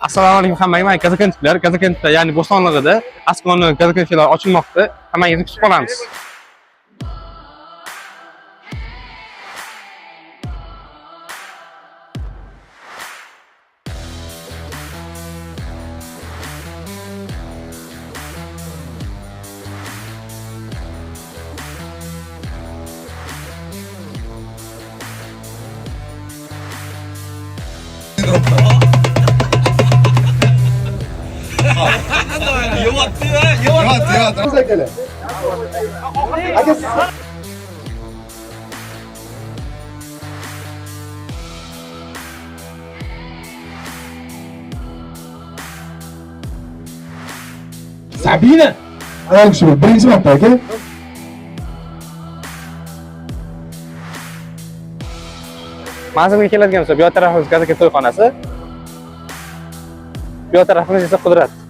Assalomu alaykum hammaga. Men Kazakentlar, Kazakentda, ya'ni Bo'stonliqda Asqonni Kazakentchilar ochilmoqda. Hammangizni kutib qolamiz. Sabina! Ayol kishi birinchi marta aka. Manzilga keladigan bo'lsa, bu yoq tarafimiz Kazakent to'yxonasi. Bu yoq tarafimiz esa Qudrat.